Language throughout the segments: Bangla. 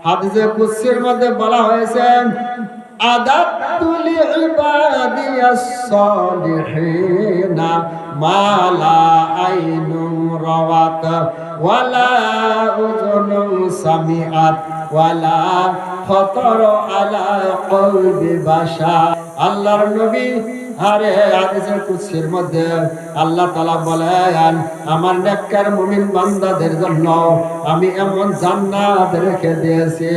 হাদিসে কুদসির মধ্যে বলা হয়েছে আদাতু লিইবাদিয়াস সালিহিনা মা লা আইনুন রাওয়াত ওয়ালা উযুনুন সামিআত ওয়ালা খাতার আলা কলবি বাশার। আল্লাহর নবী আরে হাদিসের কুদসির মধ্যে আল্লাহ তাআলা বলেন আমার নেককার মুমিন বান্দাদের জন্য আমি এমন জান্নাত রেখে দিয়েছি।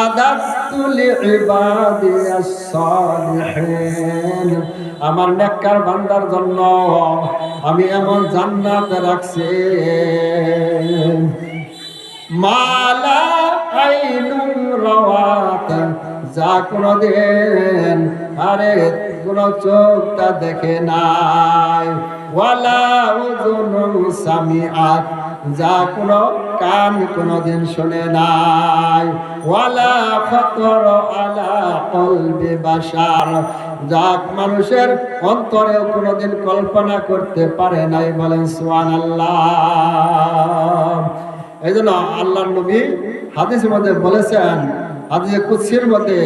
আদাতু লিইবাদিয়াস সালিহিন, আমার নেককার বান্দার জন্য আমি এমন জান্নাত রাখছি মালা আইনুন রাওয়াত, যা কোনদিন আরে কোন চোখটা দেখে নাই, ওয়ালা উযুনুন সামিআত, যা কোন কান কোনদিন শুনে নাই, ওয়ালা খাতার আলা কলবি বাশার, যা মানুষের অন্তরেও কোনদিন কল্পনা করতে পারে নাই। বলেন সুবহানাল্লাহ। এই জন্য আল্লাহর নবী হাদিসের মধ্যে বলেছেন, হাদিসে কুদসির মধ্যে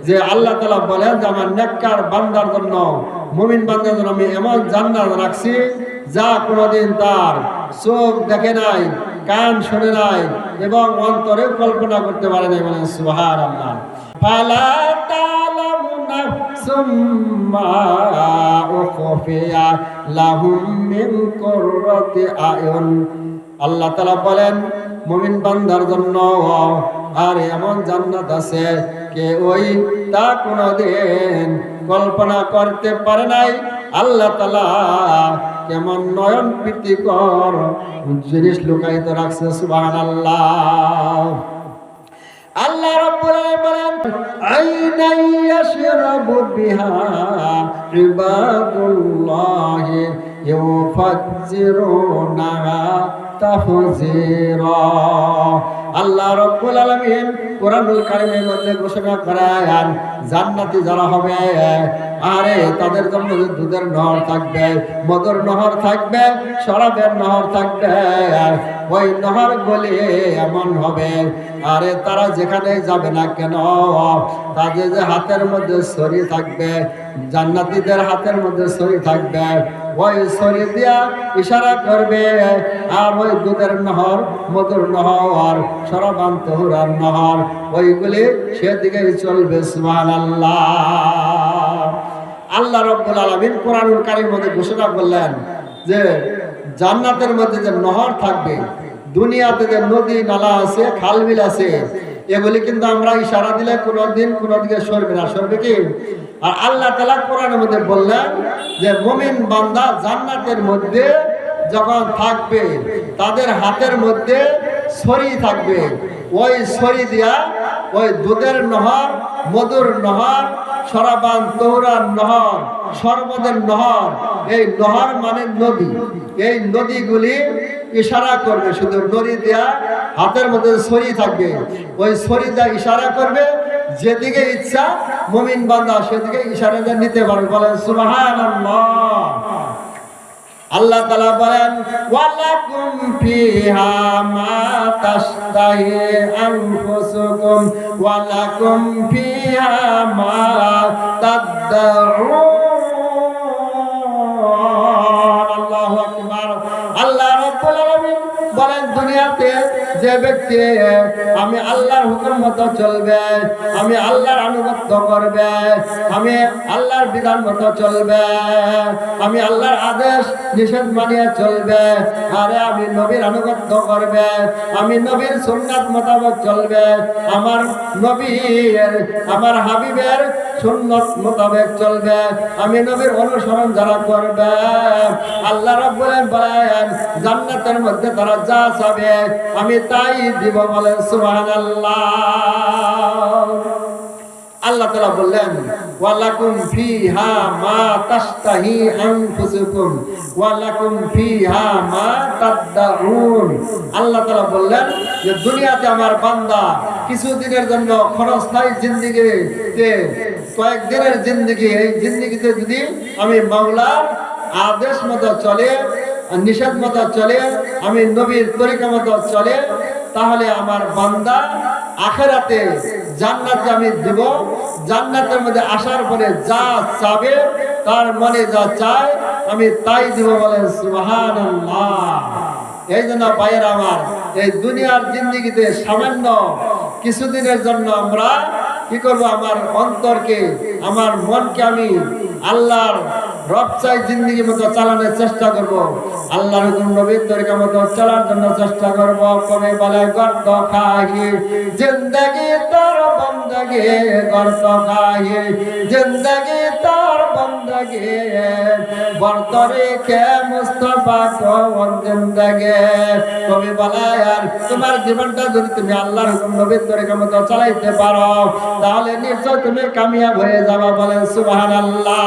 যে আল্লাহ তাআলা বলেন যে আমার নেককার বান্দার জন্য, মুমিন বান্দার জন্য আমি এমন জান্নাত রাখছি যা কোনদিন তার চোখ দেখে নাই, কান শুনে নাই এবং অন্তরে কল্পনা করতে পারে নাই। বলেন সুবহানাল্লাহ। ফালা তা'লামু নাফসুম মা উখফিয়া লাহুম মিন কুররাতি আয়ুন। আল্লাহ তাআলা বলেন মুমিন বান্দার জন্য আর এমন জান্নাত আছে কে ওই তা কোনদিন কল্পনা করতে পারে নাই। আল্লাহ তাআলা কেমন নয়ন প্রীতিকর জিনিস লুকায়িত রাখছে। সুবহানাল্লাহ। আল্লাহ রাব্বুল আলামিন বলেন আইনা ইয়াশরাবু বিহা ইবাদুল্লাহি ইউফাজ্জিরুনা তাফজিরা। আল্লাহ রাব্বুল আলামিন কোরআনুল কারীমের মধ্যে ঘোষণা করেন জান্নাতি যারা হবে আরে তাদের জন্য দুধের নহর থাকবে, মধুর নহর থাকবে, শরাবের নহর থাকবে। ওই নহর গলে এমন হবে আরে তারা যেখানে যাবে না কেন তাদের যে হাতের মধ্যে ছড়ি থাকবে, জান্নাতীদের হাতের মধ্যে ছড়ি থাকবে, ওই ছড়ি দিয়া ইশারা করবে আর ওই দুধের নহর, মধুর নহর, শরাবান তহুরার নহর ওইগুলি সেদিকেই চলবে। সুবহানাল্লাহ। আল্লাহ রাব্বুল আলামিন কোরআনুল কারীমের মধ্যে ঘোষণা করলেন যে জান্নাতের মধ্যে যে নহর থাকবে, দুনিয়াতে যে নদী নালা আছে, খাল বিল আছে, এগুলি কিন্তু আমরা ইশারা দিলে কোনোদিন কোনো দিকে সরবে না। সরবে কি? আর আল্লাহ তাআলা কোরআনের মধ্যে বললেন যে মুমিন বান্দা জান্নাতের মধ্যে যখন থাকবে তাদের হাতের মধ্যে ছড়ি থাকবে, ওই ছড়ি দিয়া ওই দুধের নহর, মধুর নহর, শরাবান তহুরার নহর, শরবতের নহর, এই নহর মানে নদী, এই নদীগুলি ইশারা করবে। শুধু নদী দিয়া হাতের মধ্যে ছড়ি থাকবে, ওই ছড়ি দিয়া ইশারা করবে, যেদিকে ইচ্ছা মুমিন বান্দা সেদিকে ইশারা দিয়ে নিতে পারবে। বলেন সুবহানাল্লাহ। আল্লাহ তাআলা বলেন ওয়ালাকুম ফিহা মা তাশতাহি আনফুসুকুম ওয়ালাকুম ফিহা মা তাদউন। আল্লাহু আকবার। আল্লাহ রাব্বুল আলামিন বলেন দুনিয়াতে যে ব্যক্তি আমি আল্লাহর হুকুম মতো চলবে, আমি আল্লাহর আনুগত্য করবে, আমি আল্লাহর বিধান মতো চলবে, আমি আল্লাহর আদেশ নিষেধ মানিয়ে চলবে, আরে আমি নবীর আনুগত্য করবে, আমি নবীর সুন্নাত মোতাবেক চলবে, আমার নবীর, আমার হাবিবের সুন্নাত মোতাবেক চলবে, আমি নবীর অনুসরণ যারা করবে, আল্লাহ রাব্বুল আলামিন বলেন জান্নাতের মধ্যে তারা যা চাবে আমি তাই দিব। বলেন সুবহানাল্লাহ। আল্লাহ তাআলা বললেন ওয়ালাকুম ফিহা মা তাশতাহি আনফুসুকুম ওয়ালাকুম ফিহা মা তাদউন। আল্লাহ তাআলা বললেন যে দুনিয়াতে আমার বান্দা কিছুদিনের জন্য ক্ষণস্থায়ী জিন্দেগিতে, কয়েকদিনের জিন্দেগি, এই জিন্দেগিতে যদি আমি মাওলার আদেশ মতো চলে, নিষেধ মতো চলে, আমি নবীর তরিকা মতো চলে, তাহলে আমার বান্দা আখিরাতে জান্নাতে আমি দেব। জান্নাতের মধ্যে আসার পরে যা চাবে, তার মনে যা চায় আমি তাই দিব। বলেন সুবহানাল্লাহ। এই জন্য ভাইয়েরা আমার, এই দুনিয়ার জিন্দেগিতে সামান্য কিছুদিনের জন্য আমরা কি করব, আমার অন্তরকে, আমার মনকে আমি আল্লাহর রব চাই জিন্দেগি মতো চালানোর চেষ্টা করব। আল্লাহর হুকুম নবীর তরিকা মতো চলার জন্য চেষ্টা করব। কবে বলে গর্ত খাহি জিন্দেগি তোর বন্দগি, গর্ত খাহি জিন্দেগি তোর বন্দগি, বর্তরে কে মুস্তাফা কোন জিন্দেগি। কবি বলে তোমার জীবনটা যদি তুমি আল্লাহর হুকুম নবীর তরিকা মতো চালাইতে পারো, তাহলে নিশ্চয় তুমি কামিয়াব হয়ে যাবা। বলেন সুবহানাল্লাহ।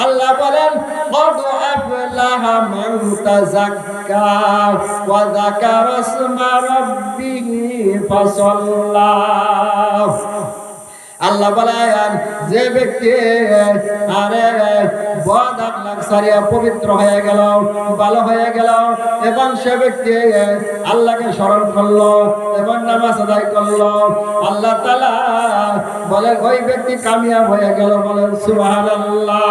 আল্লাহ বলেন قد أفلح من تزكى وذكر اسم ربه فصلى। আল্লাহ বলেন যে ব্যক্তি বদ আকলাক সারিয়া পবিত্র হয়ে গেল, ভালো হয়ে গেল, এবং সে ব্যক্তি আল্লাহকে স্মরণ করলো এবং নামাজ আদায় করলো, আল্লাহ তাআলা বলেন ওই ব্যক্তি কামিয়াব হয়ে গেল। বলেন সুবহানাল্লাহ।